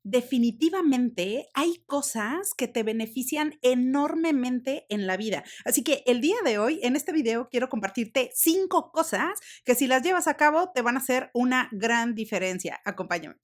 definitivamente hay cosas que te benefician enormemente en la vida. Así que el día de hoy, en este video, quiero compartirte 5 cosas que si las llevas a cabo te van a hacer una gran diferencia. Acompáñame.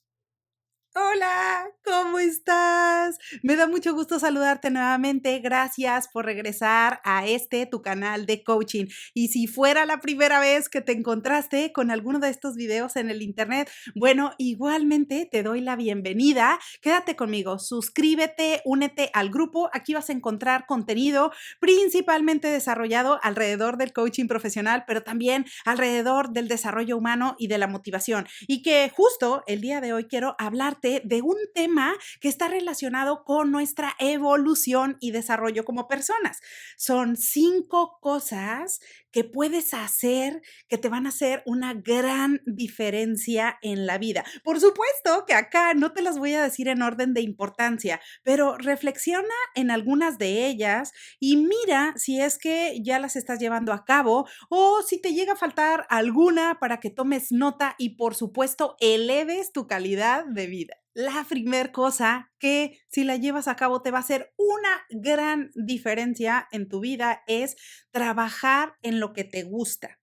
Hola, ¿cómo estás? Me da mucho gusto saludarte nuevamente. Gracias por regresar a tu canal de coaching. Y si fuera la primera vez que te encontraste con alguno de estos videos en el internet, bueno, igualmente te doy la bienvenida. Quédate conmigo, suscríbete, únete al grupo. Aquí vas a encontrar contenido principalmente desarrollado alrededor del coaching profesional, pero también alrededor del desarrollo humano y de la motivación. Y que justo el día de hoy quiero hablarte de un tema que está relacionado con nuestra evolución y desarrollo como personas. Son 5 cosas que puedes hacer que te van a hacer una gran diferencia en la vida. Por supuesto que acá no te las voy a decir en orden de importancia, pero reflexiona en algunas de ellas y mira si es que ya las estás llevando a cabo o si te llega a faltar alguna para que tomes nota y, por supuesto, eleves tu calidad de vida. La primer cosa que si la llevas a cabo te va a hacer una gran diferencia en tu vida es trabajar en lo que te gusta.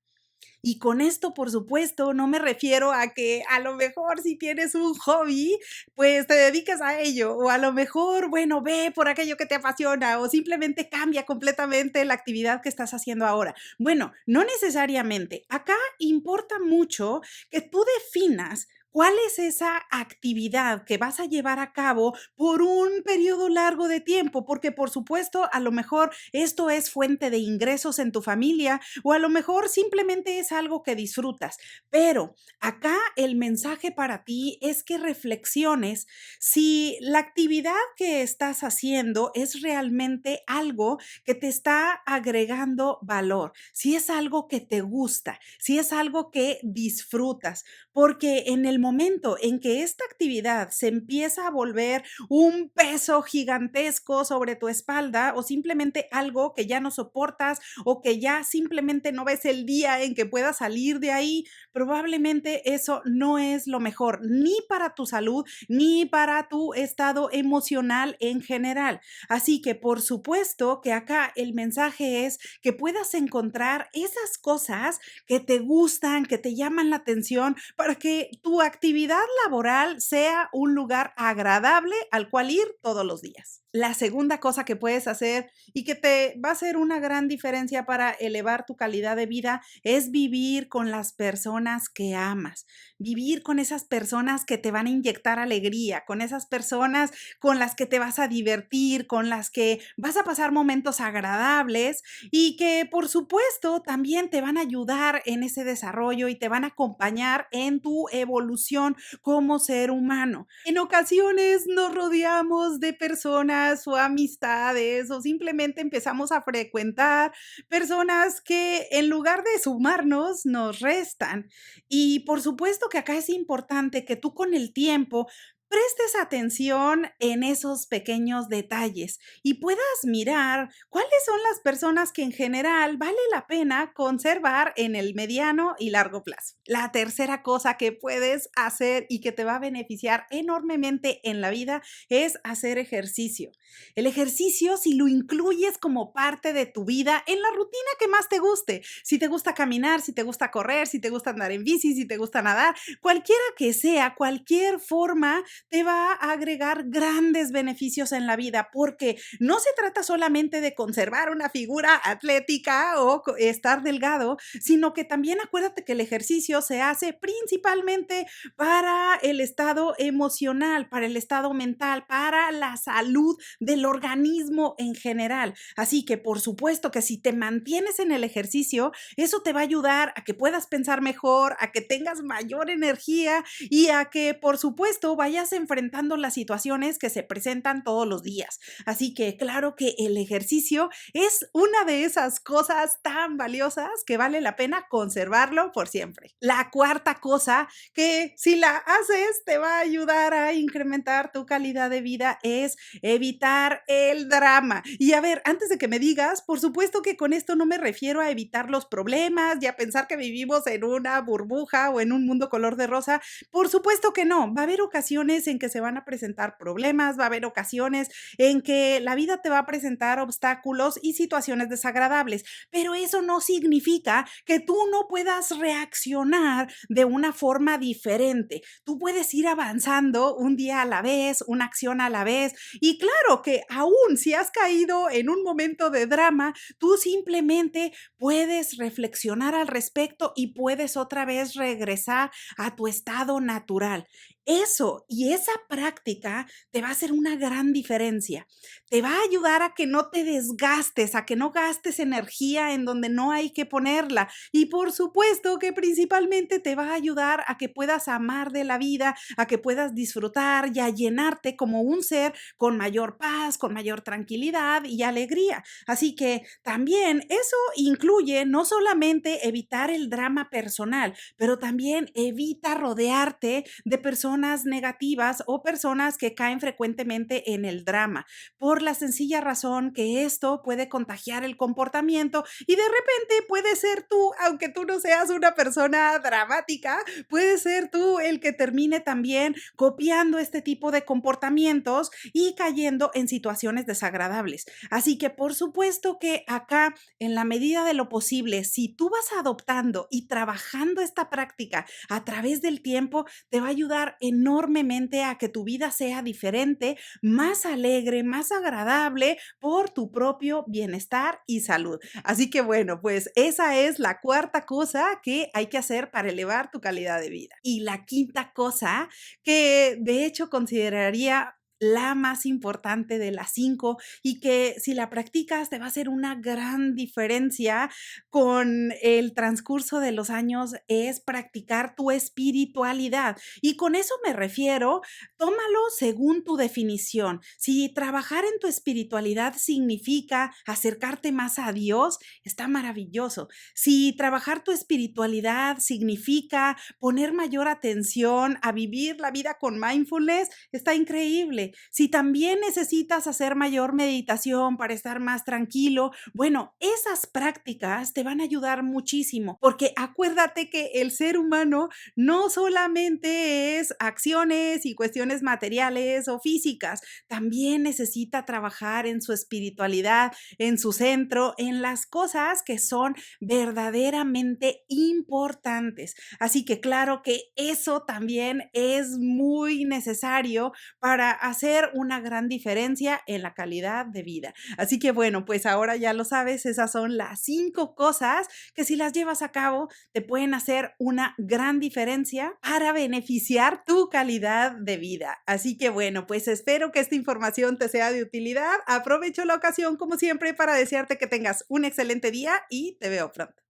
Y con esto, por supuesto, no me refiero a que a lo mejor si tienes un hobby, pues te dediques a ello, o a lo mejor, bueno, ve por aquello que te apasiona, o simplemente cambia completamente la actividad que estás haciendo ahora. Bueno, no necesariamente. Acá importa mucho que tú definas cuál es esa actividad que vas a llevar a cabo por un periodo largo de tiempo, porque por supuesto, a lo mejor esto es fuente de ingresos en tu familia, o a lo mejor simplemente es algo que disfrutas. Pero acá el mensaje para ti es que reflexiones si la actividad que estás haciendo es realmente algo que te está agregando valor, si es algo que te gusta, si es algo que disfrutas, porque en el momento en que esta actividad se empieza a volver un peso gigantesco sobre tu espalda o simplemente algo que ya no soportas o que ya simplemente no ves el día en que puedas salir de ahí, probablemente eso no es lo mejor, ni para tu salud, ni para tu estado emocional en general. Así que por supuesto que acá el mensaje es que puedas encontrar esas cosas que te gustan, que te llaman la atención, para que tu actividad laboral sea un lugar agradable al cual ir todos los días. La segunda cosa que puedes hacer y que te va a hacer una gran diferencia para elevar tu calidad de vida es vivir con las personas que amas, vivir con esas personas que te van a inyectar alegría, con esas personas con las que te vas a divertir, con las que vas a pasar momentos agradables y que por supuesto también te van a ayudar en ese desarrollo y te van a acompañar en tu evolución como ser humano. En ocasiones nos rodeamos de personas o amistades o simplemente empezamos a frecuentar personas que en lugar de sumarnos nos restan. Y por supuesto que acá es importante que tú con el tiempo prestes atención en esos pequeños detalles y puedas mirar cuáles son las personas que en general vale la pena conservar en el mediano y largo plazo. La tercera cosa que puedes hacer y que te va a beneficiar enormemente en la vida es hacer ejercicio. El ejercicio, si lo incluyes como parte de tu vida, en la rutina que más te guste, si te gusta caminar, si te gusta correr, si te gusta andar en bici, si te gusta nadar, cualquiera que sea, cualquier forma te va a agregar grandes beneficios en la vida, porque no se trata solamente de conservar una figura atlética o estar delgado, sino que también acuérdate que el ejercicio se hace principalmente para el estado emocional, para el estado mental, para la salud del organismo en general. Así que por supuesto que si te mantienes en el ejercicio, eso te va a ayudar a que puedas pensar mejor, a que tengas mayor energía y a que por supuesto vayas enfrentando las situaciones que se presentan todos los días. Así que claro que el ejercicio es una de esas cosas tan valiosas que vale la pena conservarlo por siempre. La cuarta cosa que si la haces te va a ayudar a incrementar tu calidad de vida es evitar el drama. Y a ver, antes de que me digas, por supuesto que con esto no me refiero a evitar los problemas y a pensar que vivimos en una burbuja o en un mundo color de rosa. Por supuesto que no. Va a haber ocasiones ocasiones en que se van a presentar problemas, va a haber ocasiones en que la vida te va a presentar obstáculos y situaciones desagradables, pero eso no significa que tú no puedas reaccionar de una forma diferente. Tú puedes ir avanzando un día a la vez, una acción a la vez, y claro que aún si has caído en un momento de drama, tú simplemente puedes reflexionar al respecto y puedes otra vez regresar a tu estado natural. Eso y esa práctica te va a hacer una gran diferencia. Te va a ayudar a que no te desgastes, a que no gastes energía en donde no hay que ponerla. Y por supuesto que principalmente te va a ayudar a que puedas amar de la vida, a que puedas disfrutar y a llenarte como un ser con mayor paz, con mayor tranquilidad y alegría. Así que también eso incluye no solamente evitar el drama personal, pero también evita rodearte de personas negativas o personas que caen frecuentemente en el drama, por la sencilla razón que esto puede contagiar el comportamiento y de repente puede ser tú, aunque tú no seas una persona dramática, puede ser tú el que termine también copiando este tipo de comportamientos y cayendo en situaciones desagradables. Así que por supuesto que acá, en la medida de lo posible, si tú vas adoptando y trabajando esta práctica a través del tiempo, te va a ayudar enormemente a que tu vida sea diferente, más alegre, más agradable por tu propio bienestar y salud. Así que bueno, pues esa es la cuarta cosa que hay que hacer para elevar tu calidad de vida. Y la quinta cosa que de hecho consideraría la más importante de las 5 y que si la practicas te va a hacer una gran diferencia con el transcurso de los años es practicar tu espiritualidad. Y con eso me refiero, tómalo según tu definición. Si trabajar en tu espiritualidad significa acercarte más a Dios, está maravilloso. Si trabajar tu espiritualidad significa poner mayor atención a vivir la vida con mindfulness, está increíble. Si también necesitas hacer mayor meditación para estar más tranquilo, bueno, esas prácticas te van a ayudar muchísimo, porque acuérdate que el ser humano no solamente es acciones y cuestiones materiales o físicas, también necesita trabajar en su espiritualidad, en su centro, en las cosas que son verdaderamente importantes. Así que claro que eso también es muy necesario para hacer una gran diferencia en la calidad de vida. Así que bueno, pues ahora ya lo sabes, esas son las 5 cosas que si las llevas a cabo te pueden hacer una gran diferencia para beneficiar tu calidad de vida. Así que bueno, pues espero que esta información te sea de utilidad. Aprovecho la ocasión como siempre para desearte que tengas un excelente día y te veo pronto.